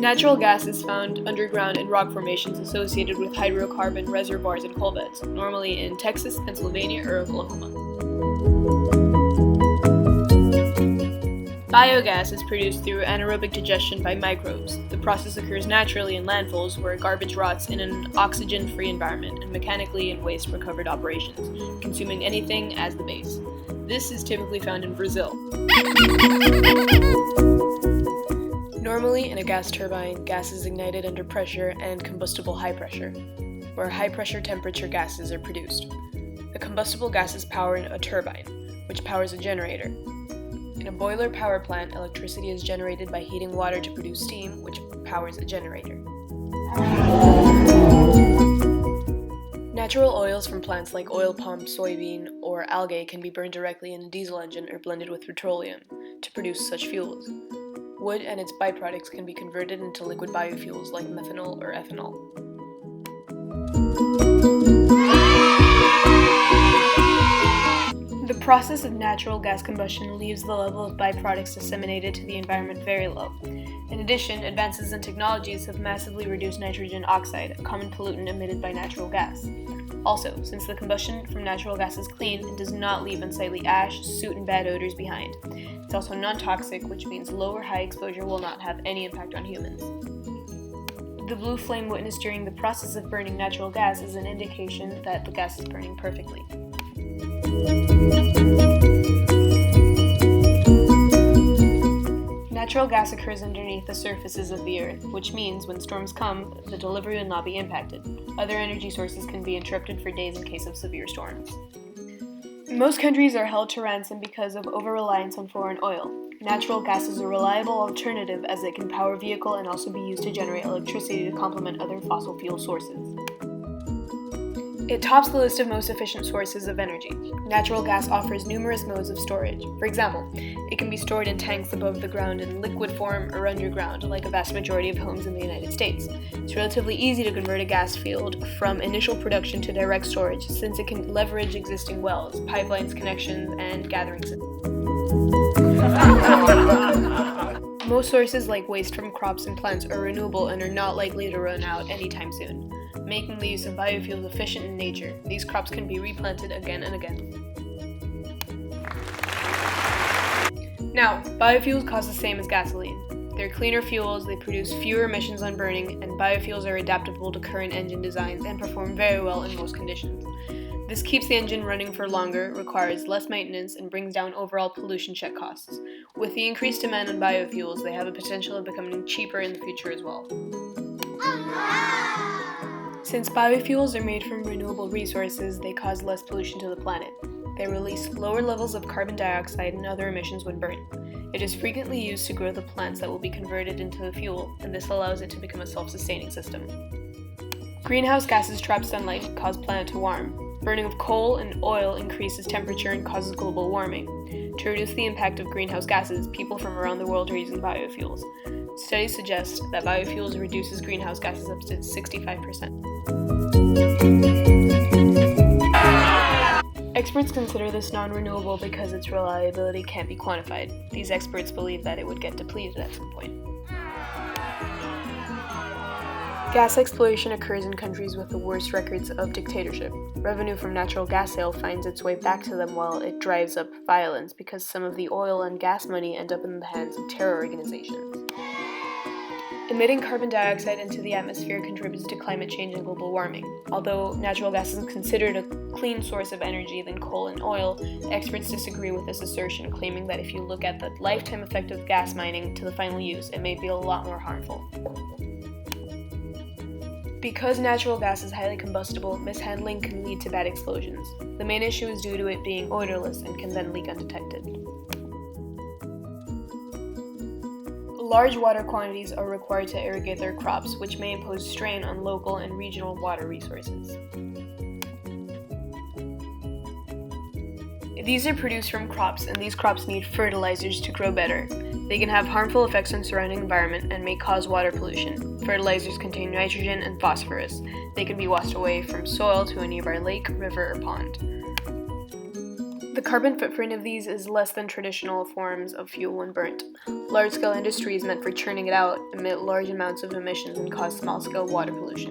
Natural gas is found underground in rock formations associated with hydrocarbon reservoirs and coal beds, normally in Texas, Pennsylvania, or Oklahoma. Biogas is produced through anaerobic digestion by microbes. The process occurs naturally in landfills where garbage rots in an oxygen-free environment and mechanically in waste-recovered operations, consuming anything as the base. This is typically found in Brazil. Normally, in a gas turbine, gas is ignited under pressure and combustible high pressure, where high-pressure temperature gases are produced. The combustible gases power a turbine, which powers a generator. In a boiler power plant, electricity is generated by heating water to produce steam, which powers a generator. Natural oils from plants like oil palm, soybean, or algae can be burned directly in a diesel engine or blended with petroleum to produce such fuels. Wood and its byproducts can be converted into liquid biofuels like methanol or ethanol. The process of natural gas combustion leaves the level of byproducts disseminated to the environment very low. In addition, advances in technologies have massively reduced nitrogen oxide, a common pollutant emitted by natural gas. Also, since the combustion from natural gas is clean, it does not leave unsightly ash, soot, and bad odors behind. It's also non-toxic, which means low or high exposure will not have any impact on humans. The blue flame witnessed during the process of burning natural gas is an indication that the gas is burning perfectly. Natural gas occurs underneath the surfaces of the earth, which means when storms come, the delivery will not be impacted. Other energy sources can be interrupted for days in case of severe storms. Most countries are held to ransom because of over-reliance on foreign oil. Natural gas is a reliable alternative as it can power vehicle and also be used to generate electricity to complement other fossil fuel sources. It tops the list of most efficient sources of energy. Natural gas offers numerous modes of storage. For example, it can be stored in tanks above the ground in liquid form or underground, like a vast majority of homes in the United States. It's relatively easy to convert a gas field from initial production to direct storage, since it can leverage existing wells, pipelines, connections, and gathering systems. Most sources like waste from crops and plants are renewable and are not likely to run out anytime soon, making the use of biofuels efficient in nature. These crops can be replanted again and again. Now, biofuels cost the same as gasoline. They're cleaner fuels, they produce fewer emissions on burning, and biofuels are adaptable to current engine designs and perform very well in most conditions. This keeps the engine running for longer, requires less maintenance, and brings down overall pollution check costs. With the increased demand on biofuels, they have a potential of becoming cheaper in the future as well. Since biofuels are made from renewable resources, they cause less pollution to the planet. They release lower levels of carbon dioxide and other emissions when burned. It is frequently used to grow the plants that will be converted into the fuel, and this allows it to become a self-sustaining system. Greenhouse gases trap sunlight and cause planet to warm. Burning of coal and oil increases temperature and causes global warming. To reduce the impact of greenhouse gases, people from around the world are using biofuels. Studies suggest that biofuels reduces greenhouse gases up to 65%. Experts consider this non-renewable because its reliability can't be quantified. These experts believe that it would get depleted at some point. Gas exploration occurs in countries with the worst records of dictatorship. Revenue from natural gas sale finds its way back to them while it drives up violence because some of the oil and gas money end up in the hands of terror organizations. Emitting carbon dioxide into the atmosphere contributes to climate change and global warming. Although natural gas is considered a clean source of energy than coal and oil, experts disagree with this assertion, claiming that if you look at the lifetime effect of gas mining to the final use, it may be a lot more harmful. Because natural gas is highly combustible, mishandling can lead to bad explosions. The main issue is due to it being odorless and can then leak undetected. Large water quantities are required to irrigate their crops, which may impose strain on local and regional water resources. These are produced from crops, and these crops need fertilizers to grow better. They can have harmful effects on the surrounding environment and may cause water pollution. Fertilizers contain nitrogen and phosphorus. They can be washed away from soil to a nearby lake, river, or pond. The carbon footprint of these is less than traditional forms of fuel when burnt. Large-scale industries meant for churning it out emit large amounts of emissions and cause small-scale water pollution.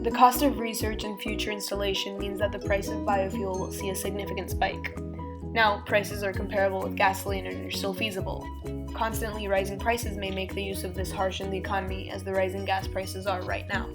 The cost of research and future installation means that the price of biofuel will see a significant spike. Now, prices are comparable with gasoline and are still feasible. Constantly rising prices may make the use of this harsh in the economy, as the rising gas prices are right now.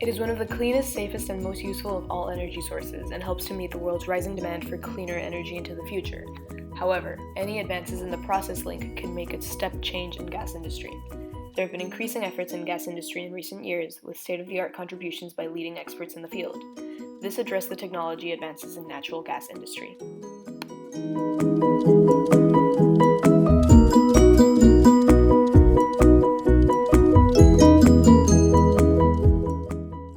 It is one of the cleanest, safest, and most useful of all energy sources and helps to meet the world's rising demand for cleaner energy into the future. However, any advances in the process link can make a step change in gas industry. There have been increasing efforts in gas industry in recent years, with state-of-the-art contributions by leading experts in the field. This addressed the technology advances in natural gas industry.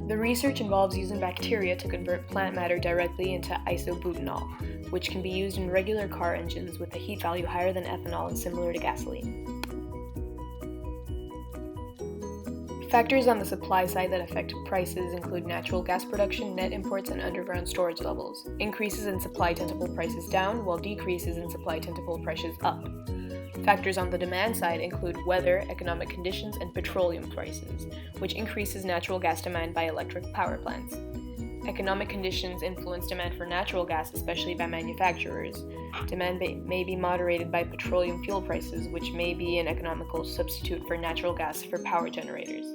Research involves using bacteria to convert plant matter directly into isobutanol, which can be used in regular car engines with a heat value higher than ethanol and similar to gasoline. Factors on the supply side that affect prices include natural gas production, net imports, and underground storage levels. Increases in supply tend to pull prices down, while decreases in supply tend to pull prices up. Factors on the demand side include weather, economic conditions, and petroleum prices, which increases natural gas demand by electric power plants. Economic conditions influence demand for natural gas, especially by manufacturers. Demand may be moderated by petroleum fuel prices, which may be an economical substitute for natural gas for power generators.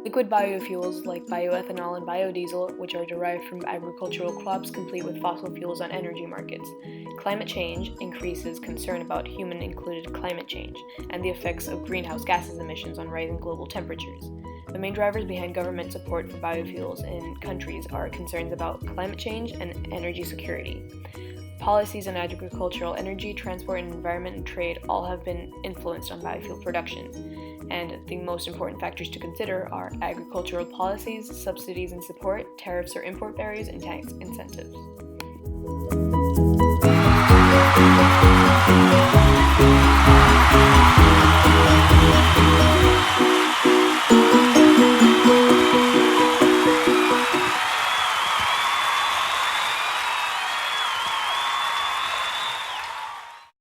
Liquid biofuels like bioethanol and biodiesel, which are derived from agricultural crops, compete with fossil fuels on energy markets. Climate change increases concern about human-included climate change and the effects of greenhouse gases emissions on rising global temperatures. The main drivers behind government support for biofuels in countries are concerns about climate change and energy security. Policies on agricultural energy, transport, and environment and trade all have been influenced on biofuel production. And the most important factors to consider are agricultural policies, subsidies and support, tariffs or import barriers, and tax incentives.